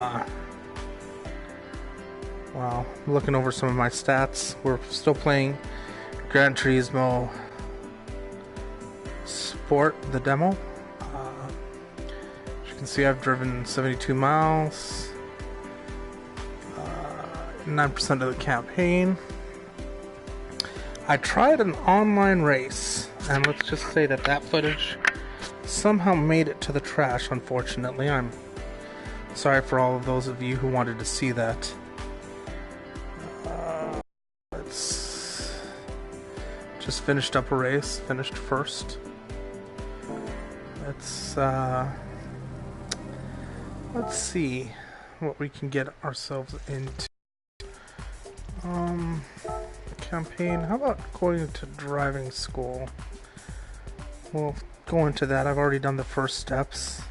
Wow, looking over some of my stats. We're still playing Gran Turismo Sport, the demo. As you can see, I've driven 72 miles, 9% of the campaign. I tried an online race, and let's just say that footage somehow made it to the trash, unfortunately. I'm sorry for all of those of you who wanted to see that. Let's just finished up a race, finished first. Let's see what we can get ourselves into. Campaign. How about going to driving school? We'll go into that. I've already done the first steps.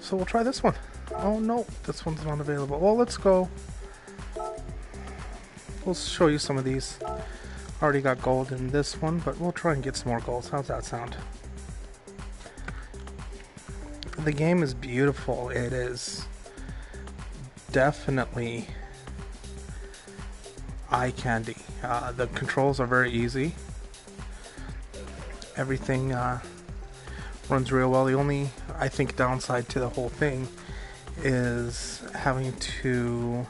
So we'll try this one. Oh no, this one's not available. Well, let's go. We'll show you some of these. Already got gold in this one, but we'll try and get some more golds. How's that sound? The game is beautiful. It is definitely eye candy. The controls are very easy. Everything runs real well. The only, I think, downside to the whole thing is having to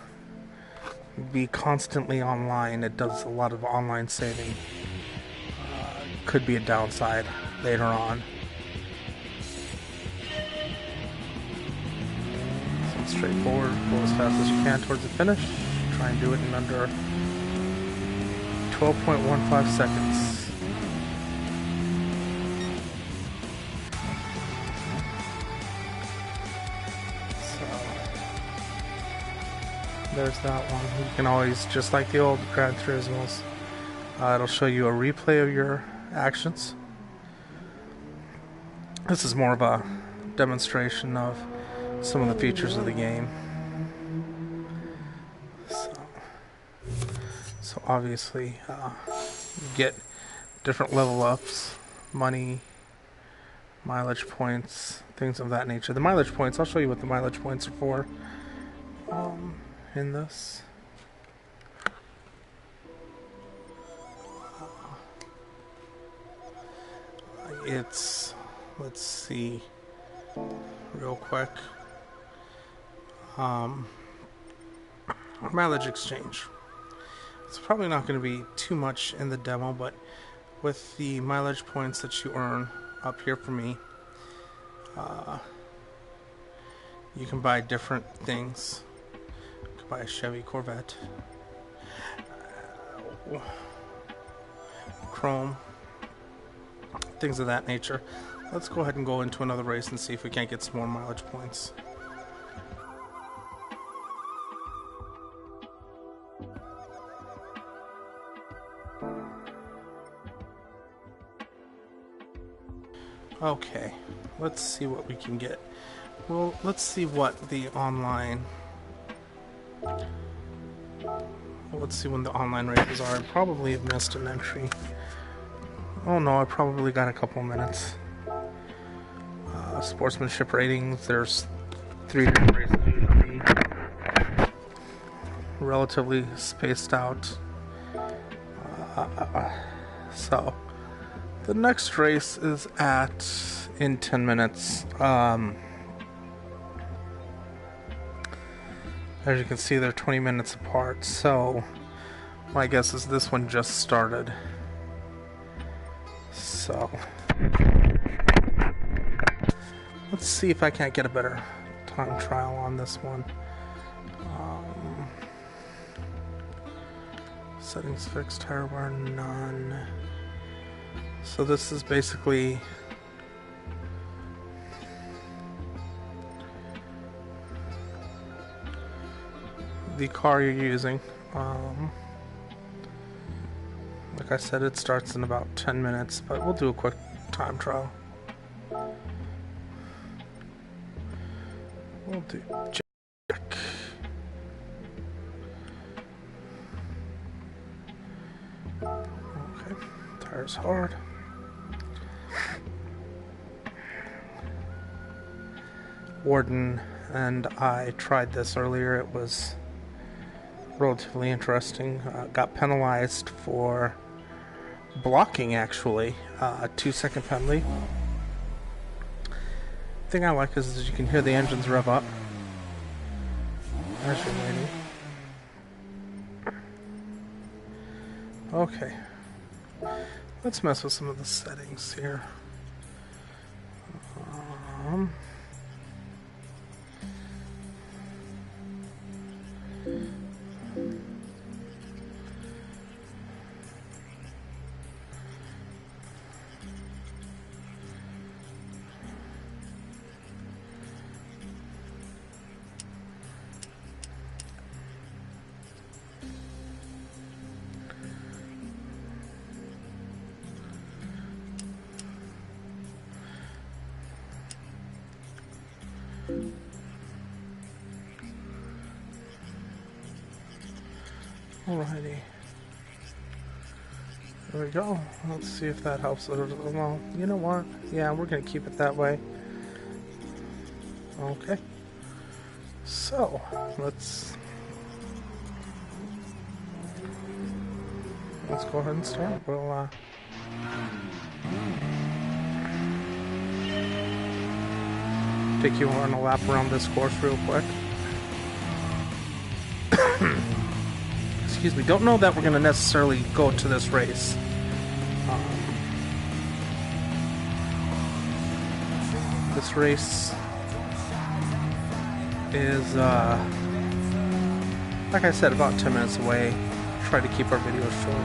be constantly online. It does a lot of online saving. Could be a downside later on. So it's straightforward. Go as fast as you can towards the finish. Try and do it in under 12.15 seconds. There's that one. You can always, just like the old Gran Turismos, it'll show you a replay of your actions. This is more of a demonstration of some of the features of the game. So obviously, you get different level ups, money, mileage points, things of that nature. The mileage points, I'll show you what the mileage points are for. In this, it's, let's see real quick, mileage exchange. It's probably not going to be too much in the demo, but with the mileage points that you earn up here for me, you can buy different things. Buy a Chevy Corvette, chrome, things of that nature. Let's go ahead and go into another race and see if we can't get some more mileage points. Okay, let's see what we can get. Well, let's see what the online... Let's see when the online races are. I probably have missed an entry. Oh no, I probably got a couple minutes. Sportsmanship ratings, there's 3 different races usually. Relatively spaced out. So, the next race is in 10 minutes. As you can see, they're 20 minutes apart, so my guess is this one just started. So let's see if I can't get a better time trial on this one. Settings fixed, tire wear none. So this is basically the car you're using. Like I said, it starts in about 10 minutes, but we'll do a quick time trial. We'll do check. Okay, tires hard. Warden, and I tried this earlier. It was relatively interesting. Got penalized for blocking, actually. A 2-second penalty. The thing I like is you can hear the engines rev up as you're waiting. Okay. Let's mess with some of the settings here. Alrighty. There we go. Let's see if that helps. Well, you know what? Yeah, we're going to keep it that way. Okay. So, let's go ahead and start. We'll, take you on a lap around this course real quick. Excuse me. Don't know that we're going to necessarily go to this race. This race is, like I said, about 10 minutes away. Try to keep our videos short.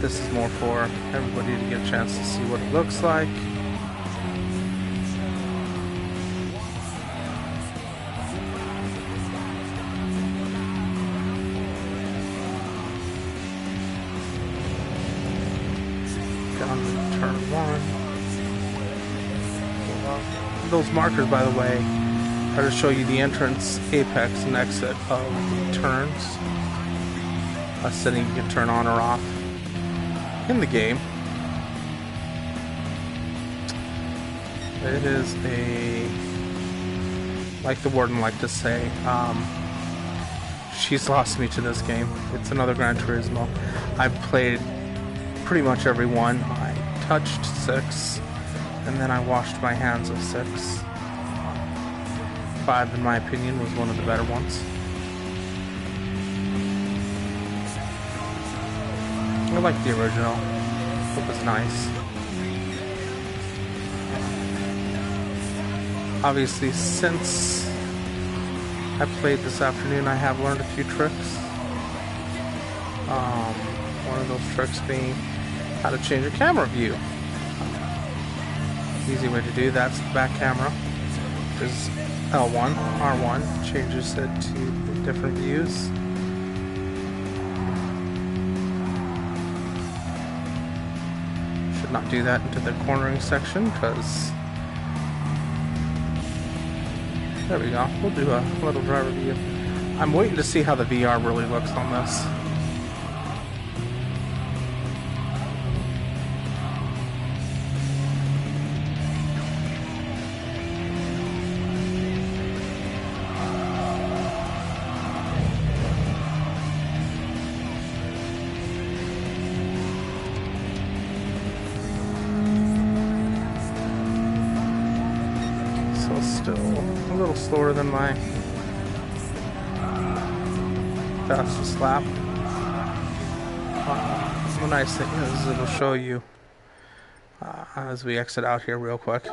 This is more for everybody to get a chance to see what it looks like. Turn one. Those markers, by the way, are to show you the entrance, apex, and exit of the turns. A setting you can turn on or off in the game. It is like the Warden liked to say, she's lost me to this game. It's another Gran Turismo. I've played pretty much every one. I touched 6, and then I washed my hands of 6. 5, in my opinion, was one of the better ones. I like the original. It was nice. Obviously, since I played this afternoon, I have learned a few tricks. One of those tricks being how to change your camera view. Easy way to do that's the back camera. Is L1, R1, changes it to different views. Should not do that into the cornering section because there we go. We'll do a little driver view. I'm waiting to see how the VR really looks on this. Still a little slower than my fastest lap. The nice thing is it'll show you as we exit out here real quick. It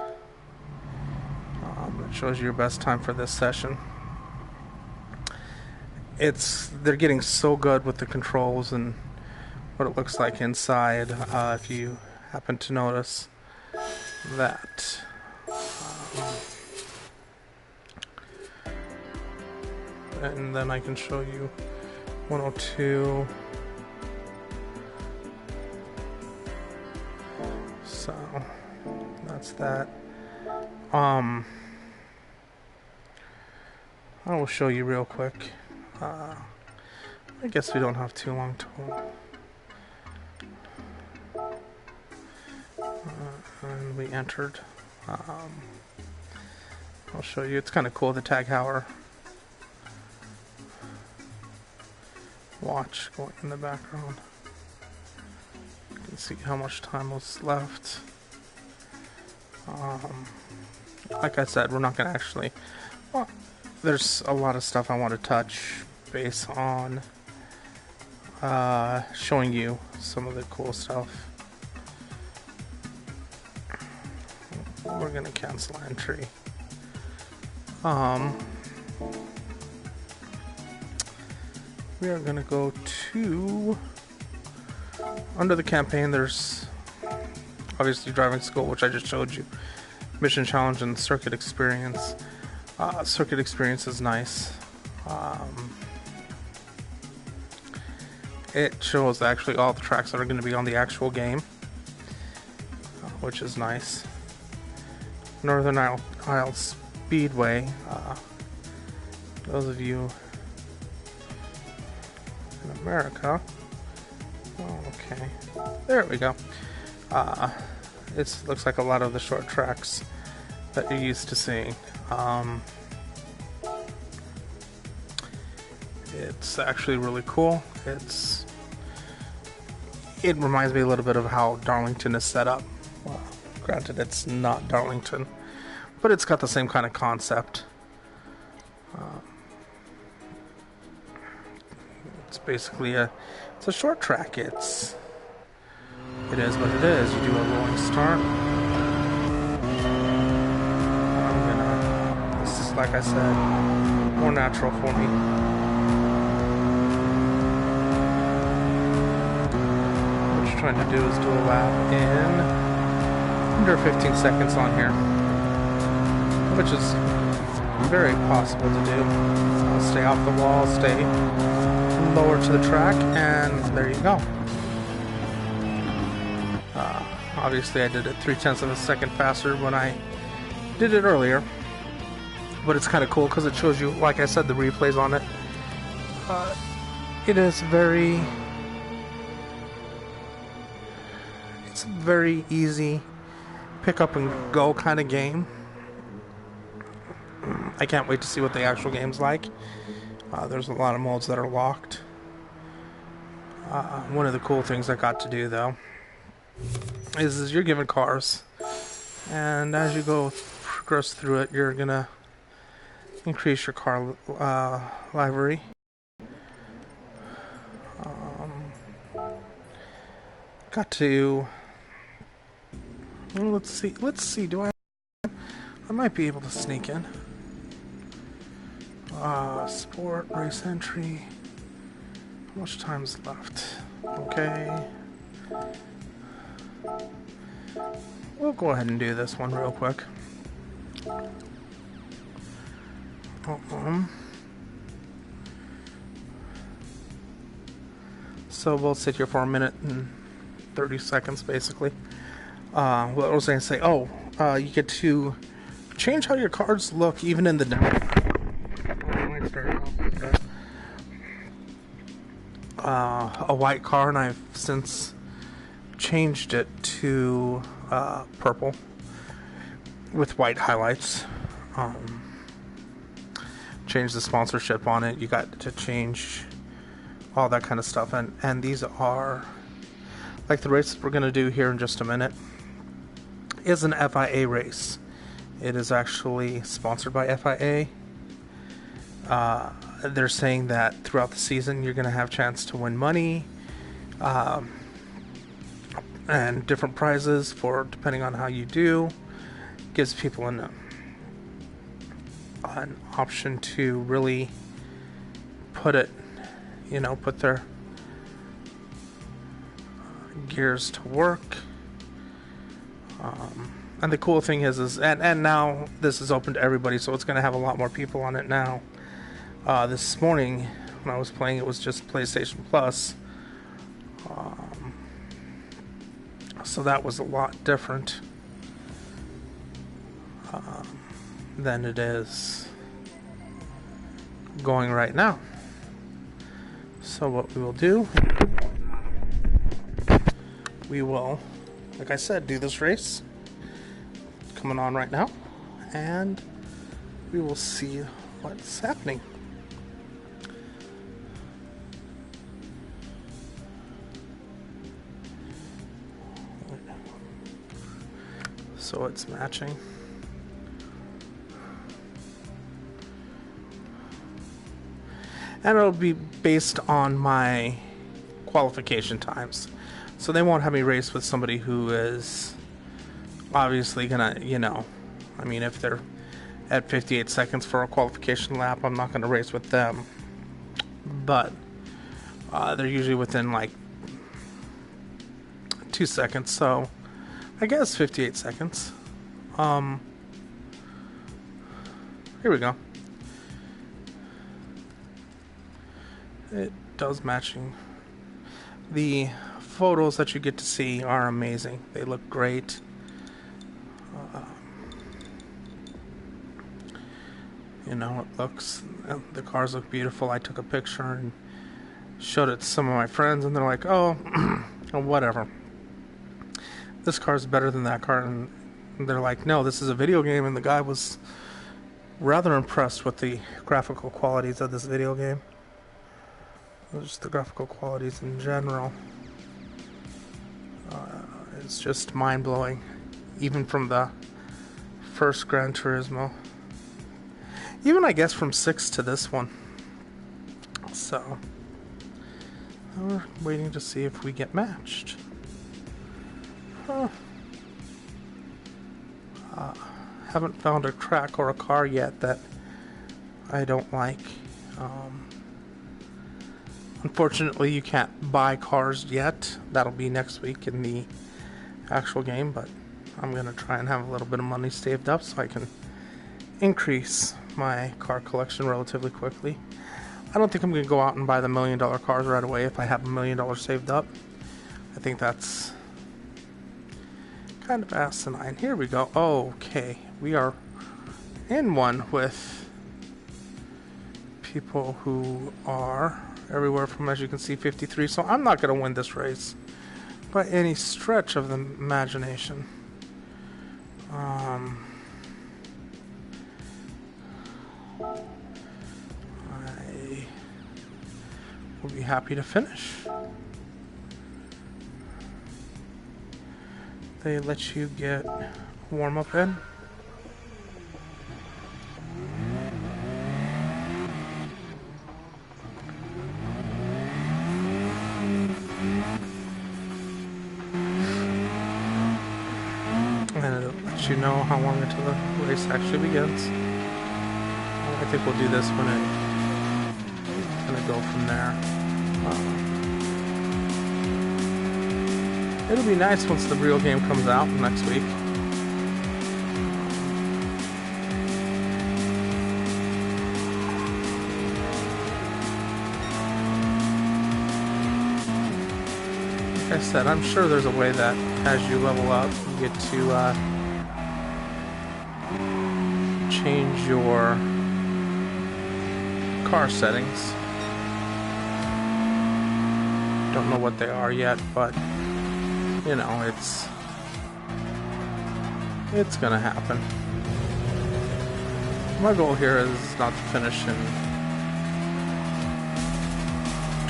shows you your best time for this session. They're getting so good with the controls and what it looks like inside. If you happen to notice that. And then I can show you 102. So that's that. I will show you real quick. I guess we don't have too long to and we entered. I'll show you. It's kind of cool, the Tag Heuer watch going in the background. You can see how much time was left. Like I said, we're not going to actually... Well, there's a lot of stuff I want to touch based on showing you some of the cool stuff. We're going to cancel entry. We are going to go to... Under the campaign, there's obviously driving school, which I just showed you. Mission challenge and circuit experience. Circuit experience is nice. It shows actually all the tracks that are going to be on the actual game, which is nice. Northern Isle Speedway. Those of you in America. Oh, okay, there we go. It looks like a lot of the short tracks that you're used to seeing. It's actually really cool. It reminds me a little bit of how Darlington is set up. Well, granted, it's not Darlington, but it's got the same kind of concept. It's basically it's a short track. It is what it is. You do a rolling start. This is, like I said, more natural for me. What you're trying to do is do a lap in under 15 seconds on here, which is very possible to do. Stay off the wall, stay lower to the track, and there you go. Obviously I did it 0.3 of a second faster when I did it earlier, but it's kind of cool because it shows you, like I said, the replays on it. It's a very easy pick up and go kind of game. I can't wait to see what the actual game's like. There's a lot of modes that are locked. One of the cool things I got to do, though, is you're given cars, and as you progress through it, you're gonna increase your car livery. Got to... Well, let's see, do I might be able to sneak in. Sport, race entry. How much time's left? Okay. We'll go ahead and do this one real quick. So we'll sit here for a minute and 30 seconds, basically. What was I going to say? You get to change how your cards look, even in the demo. I might start off with a white car, and I've since changed it to purple with white highlights. Change the sponsorship on it. You got to change all that kind of stuff, and these are like the race we're going to do here in just a minute is an FIA race. It is actually sponsored by FIA. They're saying that throughout the season you're going to have a chance to win money and different prizes for depending on how you do. Gives people an option to really put their gears to work. And the cool thing is and now this is open to everybody, so it's going to have a lot more people on it now. This morning when I was playing, it was just PlayStation Plus. So that was a lot different than it is going right now. So what we will do, we will, like I said, do this race. coming on right now, and we will see what's happening. So it's matching. And it'll be based on my qualification times. So they won't have me race with somebody who is obviously gonna, I mean, if they're at 58 seconds for a qualification lap, I'm not gonna race with them. But they're usually within like 2 seconds, so I guess 58 seconds. Here we go. It does matching. The photos that you get to see are amazing. They look great. The cars look beautiful. I took a picture and showed it to some of my friends, and they're like, oh, whatever. This car is better than that car. And they're like, no, this is a video game. And the guy was rather impressed with the graphical qualities of this video game. Just the graphical qualities in general. It's just mind-blowing. Even from the first Gran Turismo. Even, I guess, from 6 to this one. So, we're waiting to see if we get matched. Haven't found a track or a car yet that I don't like. Unfortunately, you can't buy cars yet. That'll be next week in the actual game, but I'm going to try and have a little bit of money saved up so I can increase my car collection relatively quickly. I don't think I'm going to go out and buy the $1 million cars right away if I have $1 million saved up. I think that's kind of asinine. Here we go. Okay, we are in one with people who are everywhere from, as you can see, 53. So I'm not going to win this race by any stretch of the imagination. I will be happy to finish. They let you get warm up in. And it'll let you know how long until the race actually begins. I think we'll do this when it's gonna go from there. It'll be nice once the real game comes out next week. Like I said, I'm sure there's a way that as you level up, you get to change your car settings. Don't know what they are yet, but it's gonna happen. My goal here is not to finish in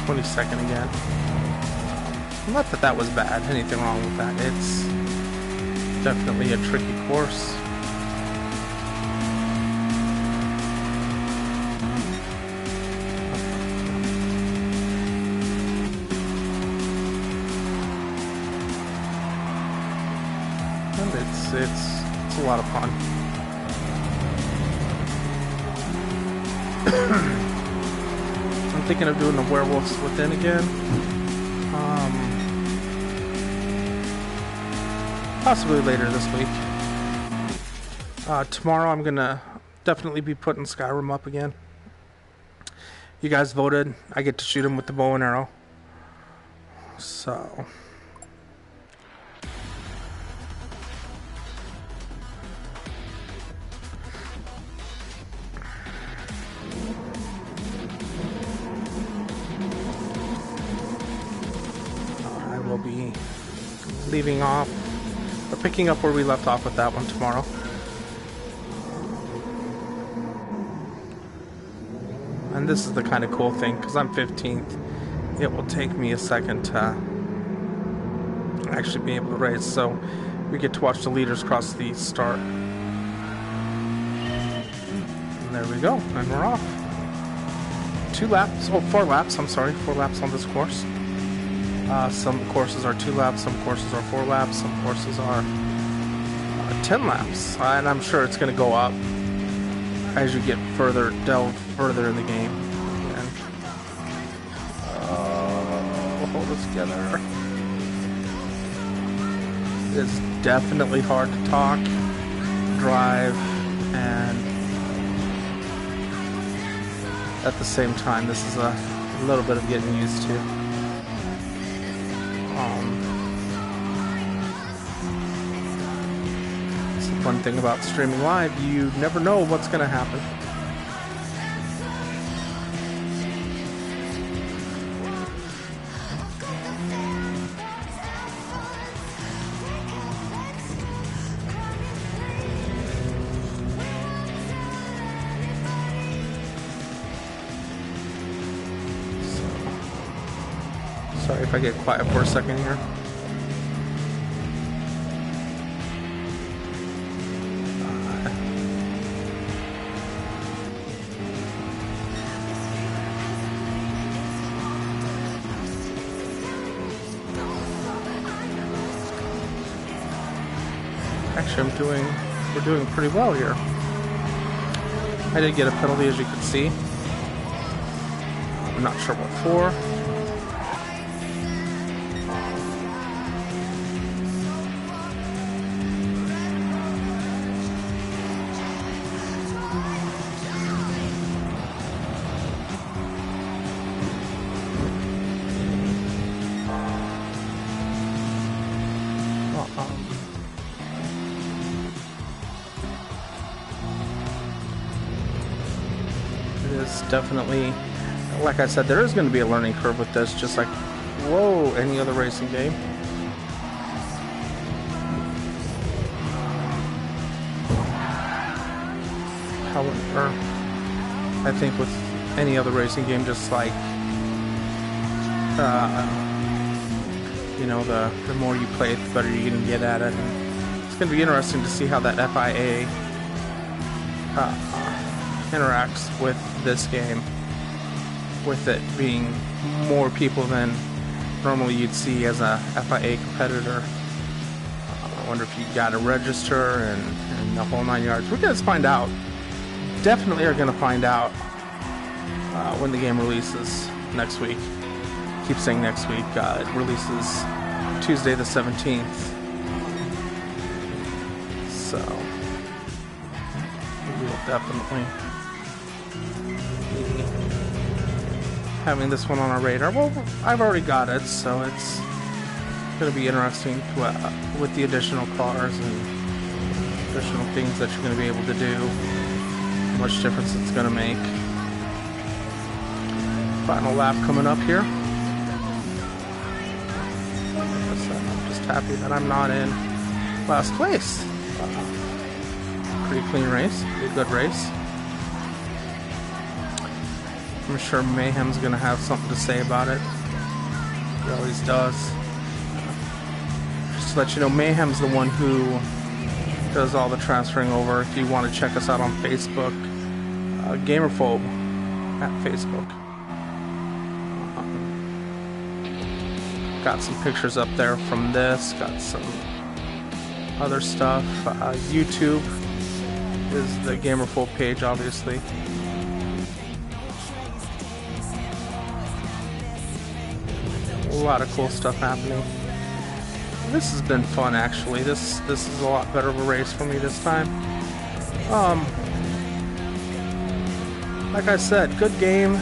22nd again. Not that that was bad, anything wrong with that. It's definitely a tricky course. And it's a lot of fun. I'm thinking of doing the Werewolves Within again. Possibly later this week. Tomorrow I'm gonna definitely be putting Skyrim up again. You guys voted. I get to shoot him with the bow and arrow. So I will be leaving off or picking up where we left off with that one tomorrow. And this is the kind of cool thing, because I'm 15th, it will take me a second to actually be able to race. So we get to watch the leaders cross the start. And there we go, and we're off. 4 laps, I'm sorry, 4 laps on this course. Some courses are 2 laps, some courses are 4 laps, some courses are 10 laps. And I'm sure it's going to go up as you get delve further in the game. And, hold it together. It's definitely hard to talk, drive, and at the same time, this is a little bit of getting used to. It's the fun thing about streaming live, you never know what's going to happen. Sorry if I get quiet for a second here. Actually, we're doing pretty well here. I did get a penalty, as you can see. I'm not sure what for. Definitely, like I said, there is going to be a learning curve with this, just like, whoa, any other racing game. However, I think with any other racing game, just like, you know, the more you play it, the better you're going to get at it. And it's going to be interesting to see how that FIA interacts with this game, with it being more people than normally you'd see as a FIA competitor. I wonder if you got to register and the whole 9 yards. We're going to find out. Definitely are going to find out when the game releases next week. Keep saying next week. It releases Tuesday the 17th. So we will definitely having this one on our radar. Well, I've already got it, so it's going to be interesting with the additional cars and additional things that you're going to be able to do, how much difference it's going to make. Final lap coming up here. Like I said, I'm just happy that I'm not in last place. Pretty clean race, pretty good race. I'm sure Mayhem's going to have something to say about it. He always does. Just to let you know, Mayhem's the one who does all the transferring over. If you want to check us out on Facebook, Gamerphobe at Facebook. Got some pictures up there from this. Got some other stuff. YouTube is the Gamerphobe page, obviously. A lot of cool stuff happening. This has been fun, actually. This is a lot better of a race for me this time. Like I said, good game.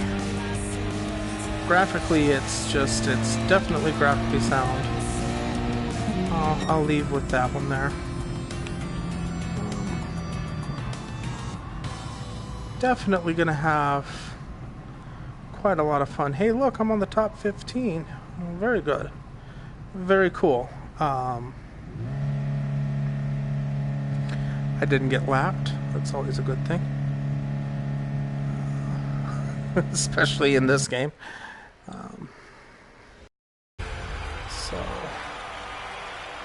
Graphically, it's definitely graphically sound. I'll leave with that one there. Definitely gonna have quite a lot of fun. Hey, look, I'm on the top 15. Very good. Very cool. I didn't get lapped. That's always a good thing. especially in this game. So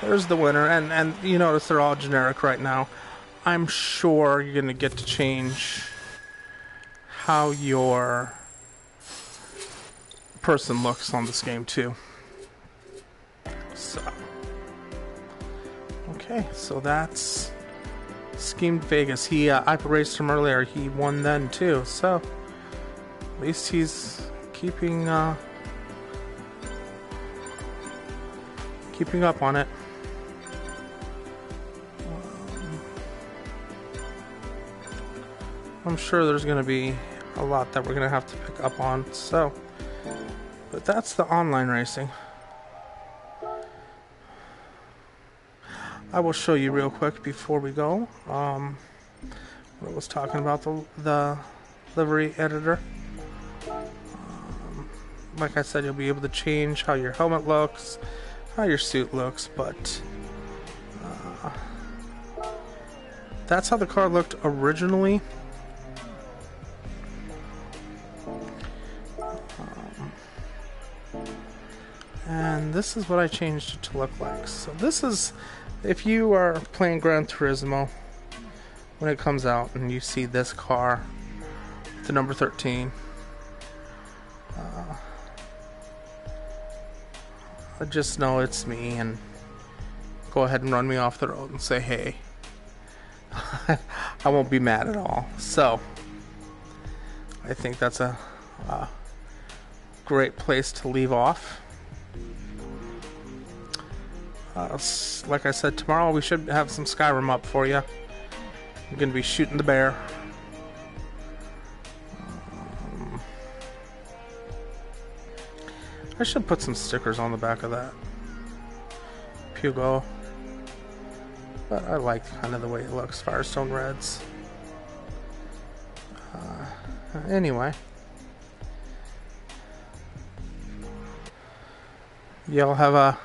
there's the winner, and you notice they're all generic right now. I'm sure you're gonna get to change how your person looks on this game too. So okay, so that's Schemed Vegas. I raced him earlier. He won then too. So at least he's keeping up on it. I'm sure there's going to be a lot that we're going to have to pick up on. So, but that's the online racing. I will show you real quick before we go. What I was talking about the livery editor. Like I said, you'll be able to change how your helmet looks, how your suit looks, but that's how the car looked originally. And this is what I changed it to look like. So this is, if you are playing Gran Turismo when it comes out and you see this car, the number 13, just know it's me, and go ahead and run me off the road and say hey. I won't be mad at all. So I think that's a great place to leave off. Like I said, tomorrow we should have some Skyrim up for you. I'm going to be shooting the bear. I should put some stickers on the back of that Pugo. But I like kind of the way it looks, Firestone Reds. Anyway. Y'all have a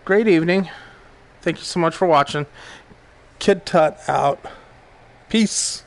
great evening. Thank you so much for watching. Kid Tut out. Peace.